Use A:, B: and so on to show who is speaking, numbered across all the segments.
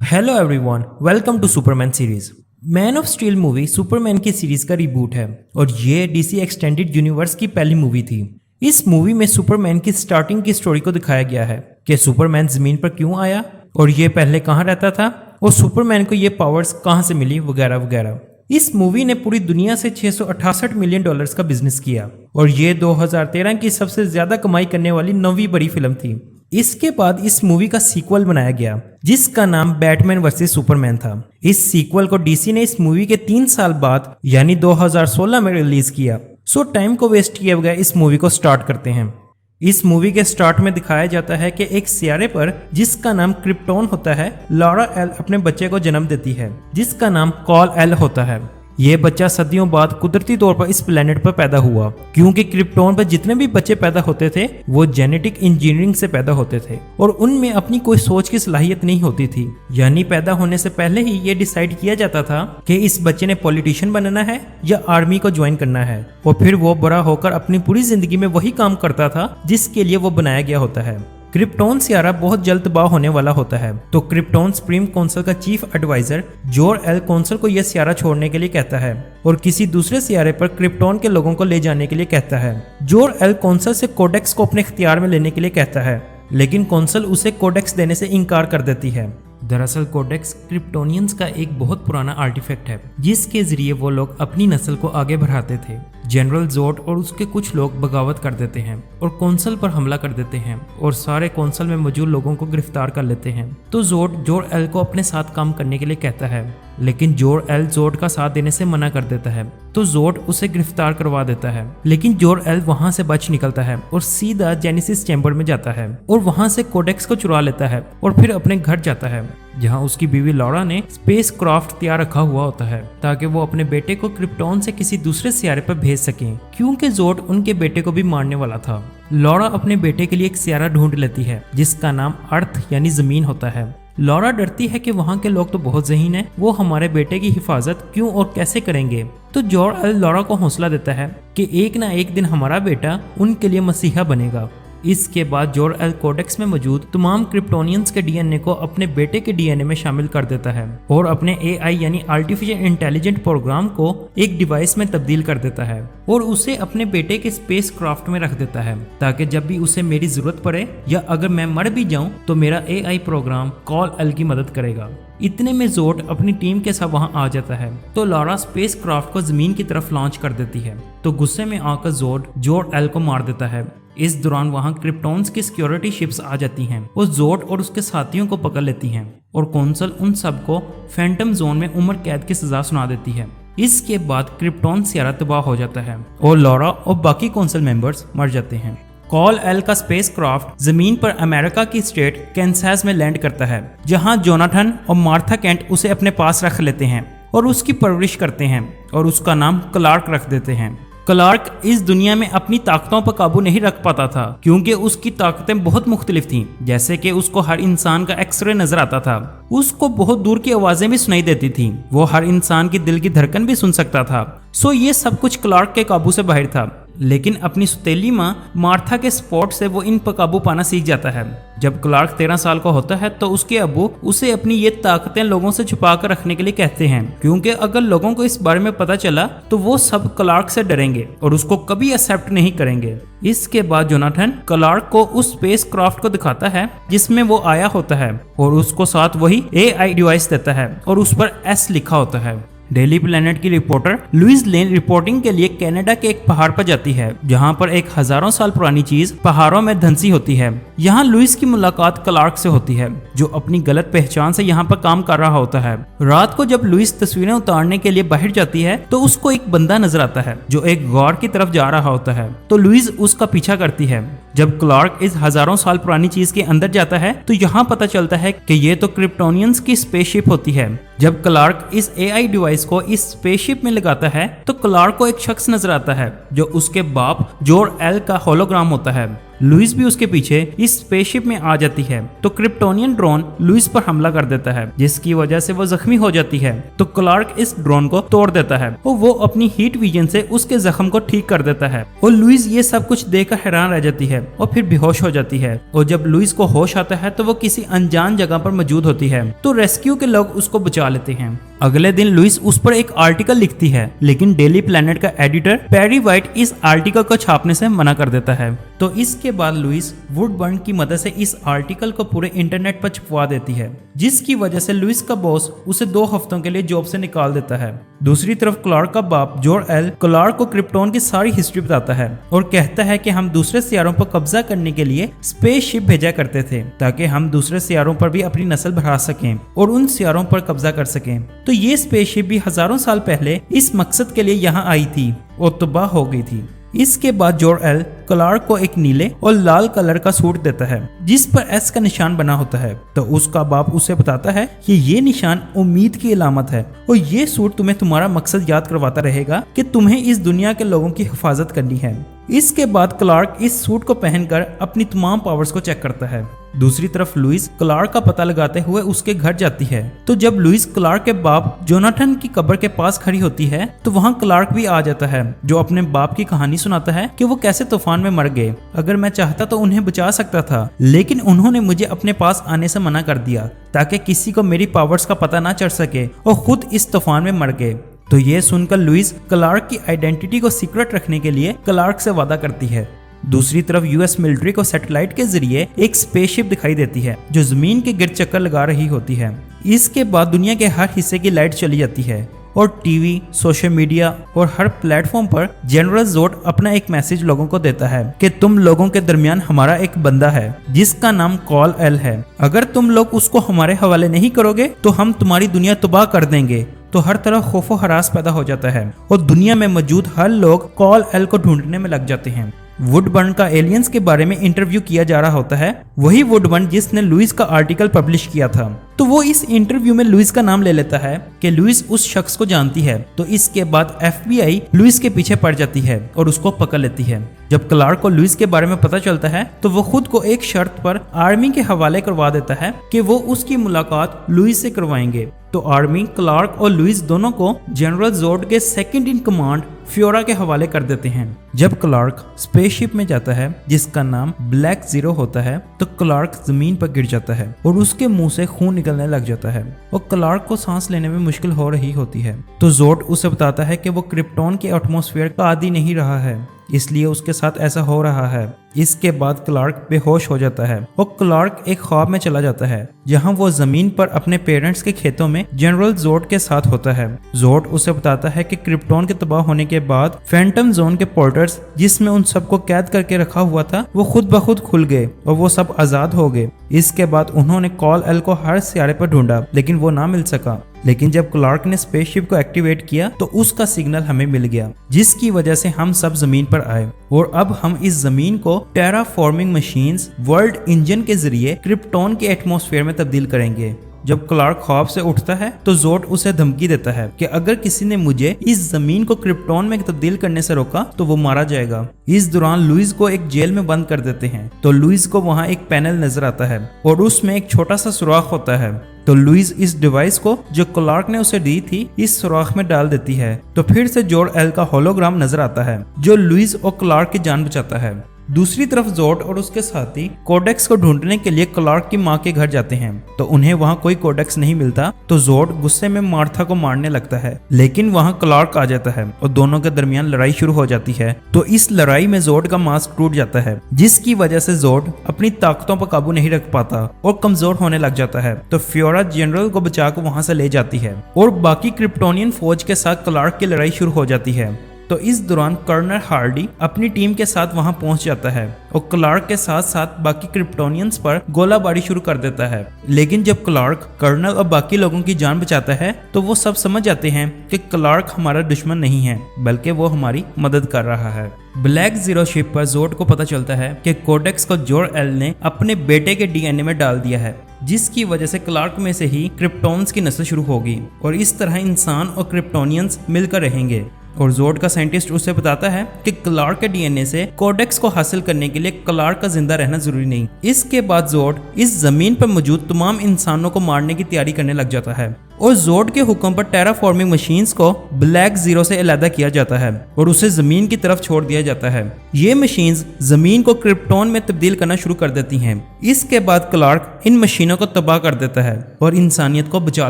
A: Hello everyone, welcome to Superman series. Man of steel movie Superman की series का reboot है और ये डीसी एक्सटेंडेड यूनिवर्स की पहली मूवी थी। इस मूवी में सुपरमैन की स्टार्टिंग की स्टोरी को दिखाया गया है कि सुपरमैन जमीन पर क्यों आया और ये पहले कहाँ रहता था और सुपरमैन को ये पावर्स कहाँ से मिली वगैरह वगैरह। इस मूवी ने पूरी दुनिया से $668 मिलियन का बिजनेस किया और ये 2013 की सबसे ज्यादा कमाई करने वाली 9वीं बड़ी फिल्म थी। इसके बाद इस मूवी का सीक्वल बनाया गया जिसका नाम बैटमैन वर्सेस सुपरमैन था। इस सीक्वल को डीसी ने इस मूवी के 3 साल बाद यानी 2016 में रिलीज किया। सो टाइम को वेस्ट किए बगैर इस मूवी को स्टार्ट करते हैं। इस मूवी के स्टार्ट में दिखाया जाता है कि एक सियारे पर जिसका नाम क्रिप्टोन होता है, लॉरा एल अपने बच्चे को जन्म देती है जिसका नाम कॉल एल होता है। ये बच्चा सदियों बाद कुदरती तौर पर इस प्लेनेट पर पैदा हुआ क्योंकि क्रिप्टोन पर जितने भी बच्चे पैदा होते थे वो जेनेटिक इंजीनियरिंग से पैदा होते थे और उनमें अपनी कोई सोच की सलाहियत नहीं होती थी। यानी पैदा होने से पहले ही ये डिसाइड किया जाता था कि इस बच्चे ने पॉलिटिशियन बनना है या आर्मी को ज्वाइन करना है और फिर वो बड़ा होकर अपनी पूरी जिंदगी में वही काम करता था जिसके लिए वो बनाया गया होता है। क्रिप्टोन सियारा बहुत जल्द तबाह होने वाला होता है तो क्रिप्टोन सुप्रीम काउंसिल का चीफ एडवाइजर जोर एल काउंसिल को यह सियारा छोड़ने के लिए कहता है और किसी दूसरे सियारे पर क्रिप्टोन के लोगों को ले जाने के लिए कहता है। जोर एल काउंसिल से कोडेक्स को अपने इख्तियार में लेने के लिए कहता है लेकिन काउंसिल उसे कोडेक्स देने से इनकार कर देती है। दरअसल कोडेक्स क्रिप्टोनियंस का एक बहुत पुराना आर्टिफैक्ट है जिसके जरिए वो लोग अपनी नस्ल को आगे बढ़ाते थे। जनरल जोड और उसके कुछ लोग बगावत कर देते हैं और कौंसल पर हमला कर देते हैं और सारे कौंसल में मौजूद लोगों को गिरफ्तार कर लेते हैं। तो जोड जोर एल को अपने साथ काम करने के लिए कहता है लेकिन जोर एल जोड का साथ देने से मना कर देता है तो जोड उसे गिरफ्तार करवा देता है। लेकिन जोर एल वहां से बच निकलता है और सीधा जेनेसिस चैम्बर में जाता है और वहां से कोडेक्स को चुरा लेता है और फिर अपने घर जाता है जहां उसकी बीवी लॉरा ने स्पेस क्राफ्ट तैयार रखा हुआ होता है ताकि वो अपने बेटे को क्रिप्टोन से किसी दूसरे सियारे पर भेज सकें क्योंकि जोड उनके बेटे को भी मारने वाला था। लॉरा अपने बेटे के लिए एक सियारा ढूंढ लेती है जिसका नाम अर्थ यानी जमीन होता है। लॉरा डरती है कि वहाँ के लोग तो बहुत ज़हीन हैं, वो हमारे बेटे की हिफाजत क्यों और कैसे करेंगे। तो जोर एल लॉरा को हौसला देता है कि एक ना एक दिन हमारा बेटा उनके लिए मसीहा बनेगा। इसके बाद जोर एल कोडेक्स में मौजूद तमाम क्रिप्टोनियंस के डीएनए को अपने बेटे के डीएनए में शामिल कर देता है और अपने एआई यानी आर्टिफिशियल इंटेलिजेंट प्रोग्राम को एक डिवाइस में तब्दील कर देता है और उसे अपने बेटे के स्पेस क्राफ्ट में रख देता है ताकि जब भी उसे मेरी जरूरत पड़े या अगर मैं मर भी जाऊं तो मेरा एआई प्रोग्राम कॉल एल की मदद करेगा। इतने में जोड अपनी टीम के साथ वहां आ जाता है तो लॉरा स्पेस क्राफ्ट को जमीन की तरफ लॉन्च कर देती है तो गुस्से में आकर जोड एल को मार देता है। इस दौरान वहां क्रिप्टोन्स की सिक्योरिटी शिप्स आ जाती हैं और जोड और उसके साथियों को पकड़ लेती हैं और काउंसिल उन सबको फैंटम जोन में उम्र कैद की सजा सुना देती है। इसके बाद क्रिप्टोन सियारा तबाह हो जाता है और लॉरा और बाकी काउंसिल मेंबर्स मर जाते हैं। कॉल एल का स्पेस क्राफ्ट जमीन पर अमेरिका की स्टेट कैंसास में लैंड करता है जहां जोनाथन और मार्था केंट उसे अपने पास रख लेते हैं और उसकी परवरिश करते हैं और उसका नाम क्लार्क रख देते हैं। क्लार्क इस दुनिया में अपनी ताकतों पर काबू नहीं रख पाता था क्योंकि उसकी ताकतें बहुत मुख्तलिफ थीं। जैसे कि उसको हर इंसान का एक्सरे नजर आता था, उसको बहुत दूर की आवाजें भी सुनाई देती थीं, वो हर इंसान की दिल की धड़कन भी सुन सकता था। सो ये सब कुछ क्लार्क के काबू से बाहर था। लेकिन अपनी सुतेली माँ मार्था के सपोर्ट से वो इन पर काबू पाना सीख जाता है। जब क्लार्क 13 साल का होता है तो उसके अब्बू उसे अपनी ये ताकतें लोगों से छुपा कर रखने के लिए कहते हैं क्योंकि अगर लोगों को इस बारे में पता चला तो वो सब क्लार्क से डरेंगे और उसको कभी एक्सेप्ट नहीं करेंगे। इसके बाद जोनाथन क्लार्क को उस स्पेस क्राफ्ट को दिखाता है जिसमें वो आया होता है और उसको साथ वही एआई डिवाइस देता है और उस पर एस लिखा होता है। डेली प्लेनेट की रिपोर्टर लुइस लेन रिपोर्टिंग के लिए कनाडा के एक पहाड़ पर जाती है जहां पर एक हजारों साल पुरानी चीज पहाड़ों में धंसी होती है। यहां लुइस की मुलाकात क्लार्क से होती है जो अपनी गलत पहचान से यहां पर काम कर रहा होता है। रात को जब लुइस तस्वीरें उतारने के लिए बाहर जाती है तो उसको एक बंदा नजर आता है जो एक गौर की तरफ जा रहा होता है तो लुइस उसका पीछा करती है। जब क्लार्क इस हजारों साल पुरानी चीज के अंदर जाता है तो यहाँ पता चलता है कि ये तो क्रिप्टोनियंस की स्पेसशिप होती है। जब क्लार्क इस एआई डिवाइस को इस स्पेसशिप में लगाता है तो क्लार्क को एक शख्स नजर आता है जो उसके बाप जोर एल का होलोग्राम होता है लुइस भी उसके पीछे इस स्पेसशिप में आ जाती है तो क्रिप्टोनियन ड्रोन लुइस पर हमला कर देता है, जिसकी वजह से वो जख्मी हो जाती है। तो क्लार्क इस ड्रोन को तोड़ देता है और वो अपनी हीट विजन से उसके जख्म को ठीक कर देता है और लुइस ये सब कुछ देखकर हैरान रह जाती है और फिर बेहोश हो जाती है। और जब लुइस को होश आता है तो वो किसी अनजान जगह पर मौजूद होती है, तो रेस्क्यू के लोग उसको बचा लेते हैं। अगले दिन लुइस उस पर एक आर्टिकल लिखती है, लेकिन डेली प्लेनेट का एडिटर पेरी वाइट इस आर्टिकल को छापने से मना कर देता है। तो इसके बाद लुइस वुडबर्न की मदद से इस आर्टिकल को पूरे इंटरनेट पर छपवा देती है, जिसकी वजह से लुइस का बॉस उसे 2 हफ्तों के लिए जॉब से निकाल देता है। दूसरी तरफ क्लार्क का बाप जोर-एल क्लार्क को क्रिप्टोन की सारी हिस्ट्री बताता है और कहता है कि हम दूसरे सियारों पर कब्जा करने के लिए स्पेसशिप भेजा करते थे ताकि हम दूसरे सियारों पर भी अपनी नस्ल बढ़ा सकें और उन सियारों पर कब्जा कर सकें। तो ये स्पेसशिप भी हजारों साल पहले इस मकसद के लिए यहाँ आई थी और तबाह हो गई थी। इसके बाद जोर-एल क्लार्क को एक नीले और लाल कलर का सूट देता है जिस पर एस का निशान बना होता है। तो उसका बाप उसे बताता है कि ये निशान उम्मीद की अलामत है और ये सूट तुम्हें तुम्हारा मकसद याद करवाता रहेगा कि तुम्हें इस दुनिया के लोगों की हिफाजत करनी है। इसके बाद क्लार्क इस सूट को पहनकर अपनी तमाम पावर्स को चेक करता है। दूसरी तरफ लुइस क्लार्क का पता लगाते हुए उसके घर जाती है। तो जब लुइस क्लार्क के बाप जोनाथन की कब्र के पास खड़ी होती है तो वहाँ क्लार्क भी आ जाता है, जो अपने बाप की कहानी सुनाता है कि वो कैसे तूफान में मर गए। अगर मैं चाहता तो उन्हें बचा सकता था, लेकिन उन्होंने मुझे अपने पास आने से मना कर दिया ताकि किसी को मेरी पावर्स का पता ना चढ़ सके और खुद इस तूफान में मर गए। तो ये सुनकर लुइस क्लार्क की आइडेंटिटी को सीक्रेट रखने के लिए क्लार्क से वादा करती है। दूसरी तरफ यूएस मिलिट्री को सैटेलाइट के जरिए एक स्पेसशिप दिखाई देती है जो जमीन के गिर्द चक्कर लगा रही होती है। इसके बाद दुनिया के हर हिस्से की लाइट चली जाती है और टीवी, सोशल मीडिया और हर प्लेटफॉर्म पर जनरल जोड अपना एक मैसेज लोगों को देता है कि तुम लोगों के दरमियान हमारा एक बंदा है जिसका नाम कॉल-एल है। अगर तुम लोग उसको हमारे हवाले नहीं करोगे तो हम तुम्हारी दुनिया तबाह कर देंगे। तो हर तरफ खौफो हरास पैदा हो जाता है और दुनिया में मौजूद हर लोग कॉल-एल को ढूंढने में लग जाते हैं। वुडबर्न का एलियंस के बारे में इंटरव्यू किया जा रहा होता है, वही वुडबर्न जिसने लुइस का आर्टिकल पब्लिश किया था। तो वो इस इंटरव्यू में लुइस का नाम ले लेता है कि लुइस उस शख्स को जानती है। तो इसके बाद FBI लुइस के पीछे पड़ जाती है और उसको पकड़ लेती है। जब क्लार्क को लुइस के बारे में पता चलता है तो वो खुद को एक शर्त पर आर्मी के हवाले करवा देता है कि वो उसकी मुलाकात लुइस से करवाएंगे। तो आर्मी क्लार्क और लुइस दोनों को जनरल जोड के सेकंड इन कमांड फ्योरा के हवाले कर देते हैं। जब क्लार्क स्पेसशिप में जाता है जिसका नाम ब्लैक जीरो होता है तो क्लार्क जमीन पर गिर जाता है और उसके मुंह से खून निकलने लग जाता है और क्लार्क को सांस लेने में मुश्किल हो रही होती है। तो जोड उसे बताता है कि वो क्रिप्टोन के एटमॉस्फेयर का आदी नहीं रहा है, इसलिए उसके साथ ऐसा हो रहा है। इसके बाद क्लार्क बेहोश हो जाता है और क्लार्क एक ख्वाब में चला जाता है जहां वो जमीन पर अपने पेरेंट्स के खेतों में जनरल जोड के साथ होता है। जोड उसे बताता है कि क्रिप्टोन के तबाह होने के बाद फैंटम जोन के पोर्टल्स जिसमें उन सबको कैद करके रखा हुआ था वो खुद ब खुद खुल गए और वो सब आजाद हो गए। इसके बाद उन्होंने कॉल-एल को हर सियारे पर ढूंढा लेकिन वो ना मिल सका। लेकिन जब क्लार्क ने स्पेसशिप को एक्टिवेट किया तो उसका सिग्नल हमें मिल गया, जिसकी वजह से हम सब जमीन पर आए और अब हम इस जमीन को टेराफॉर्मिंग मशीन्स वर्ल्ड इंजन के जरिए क्रिप्टोन के एटमॉस्फेयर में तब्दील करेंगे। जब क्लार्क ख्वाब से उठता है तो जोड उसे धमकी देता है कि अगर किसी ने मुझे इस जमीन को क्रिप्टोन में तब्दील करने से रोका तो वो मारा जाएगा। इस दौरान लुइस को एक जेल में बंद कर देते हैं। तो लुइस को वहाँ एक पैनल नजर आता है और उसमें एक छोटा सा सुराख होता है। तो लुइस इस डिवाइस को जो क्लार्क ने उसे दी थी इस सुराख में डाल देती है। तो फिर से जोर-एल का होलोग्राम नजर आता है जो लुइस और क्लार्क की जान बचाता है। दूसरी तरफ जोड और उसके साथी कोडेक्स को ढूंढने के लिए क्लार्क की मां के घर जाते हैं। तो उन्हें वहां कोई कोडेक्स नहीं मिलता तो जोड गुस्से में मार्था को मारने लगता है, लेकिन वहां क्लार्क आ जाता है और दोनों के दरमियान लड़ाई शुरू हो जाती है। तो इस लड़ाई में जोड का मास्क टूट जाता है, जिसकी वजह से जोड अपनी ताकतों पर काबू नहीं रख पाता और कमजोर होने लग जाता है। तो फ्योरा जनरल को बचाकर वहां से ले जाती है और बाकी क्रिप्टोनियन फौज के साथ क्लार्क की लड़ाई शुरू हो जाती है। तो इस दौरान कर्नल हार्डी अपनी टीम के साथ वहां पहुंच जाता है और क्लार्क के साथ साथ बाकी क्रिप्टोनियंस पर गोलाबारी शुरू कर देता है। लेकिन जब क्लार्क कर्नल और बाकी लोगों की जान बचाता है तो वो सब समझ जाते हैं कि क्लार्क हमारा दुश्मन नहीं है बल्कि वो हमारी मदद कर रहा है। ब्लैक जीरो शिप पर जोड को पता चलता है कि कोडेक्स को जोर-एल ने अपने बेटे के DNA में डाल दिया है, जिसकी वजह से क्लार्क में से ही क्रिप्टोन्स की नस्ल शुरू होगी और इस तरह इंसान और क्रिप्टोनियंस मिलकर रहेंगे और जोड का साइंटिस्ट उसे बताता है कि क्लार्क के डीएनए से कोडेक्स को हासिल करने के लिए क्लार्क का जिंदा रहना जरूरी नहीं। इसके बाद जोड इस जमीन पर मौजूद तमाम इंसानों को मारने की तैयारी करने लग जाता है और जोड के हुक्म पर टेराफॉर्मिंग मशीन्स को ब्लैक जीरो से अलहदा किया जाता है और उसे जमीन की तरफ छोड़ दिया जाता है। ये मशीन्स जमीन को क्रिप्टोन में तब्दील करना शुरू कर देती हैं। इसके बाद क्लार्क इन मशीनों को तबाह कर देता है और इंसानियत को बचा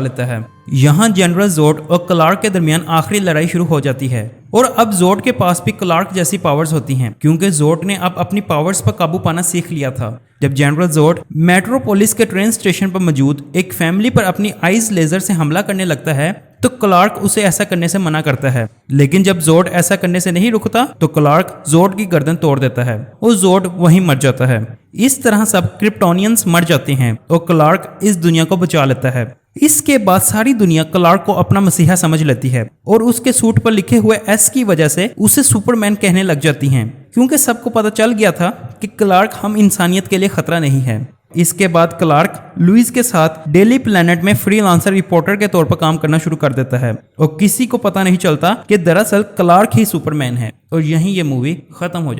A: लेता है। यहाँ जनरल जोड और क्लार्क के दरमियान आखिरी लड़ाई शुरू हो जाती है और अब जोड के पास भी क्लार्क जैसी पावर्स होती हैं क्योंकि जोड ने अब अपनी पावर्स पर काबू पाना सीख लिया था। जब जनरल जोड मेट्रोपोलिस के ट्रेन स्टेशन पर मौजूद एक फैमिली पर अपनी आइज लेजर से हमला करने लगता है तो क्लार्क उसे ऐसा करने से मना करता है, लेकिन जब जोड ऐसा करने से नहीं रुकता तो क्लार्क जोड की गर्दन तोड़ देता है और जोड वहीं मर जाता है। इस तरह सब क्रिप्टोनियंस मर जाते हैं और क्लार्क इस दुनिया को बचा लेता है। इसके बाद सारी दुनिया क्लार्क को अपना मसीहा समझ लेती है और उसके सूट पर लिखे हुए एस की वजह से उसे सुपरमैन कहने लग जाती हैं क्योंकि सबको पता चल गया था कि क्लार्क हम इंसानियत के लिए खतरा नहीं है। इसके बाद क्लार्क लुइस के साथ डेली प्लेनेट में फ्रीलांसर रिपोर्टर के तौर पर काम करना शुरू कर देता है और किसी को पता नहीं चलता कि दरअसल क्लार्क ही सुपरमैन है और यहीं ये मूवी खत्म हो जाती है।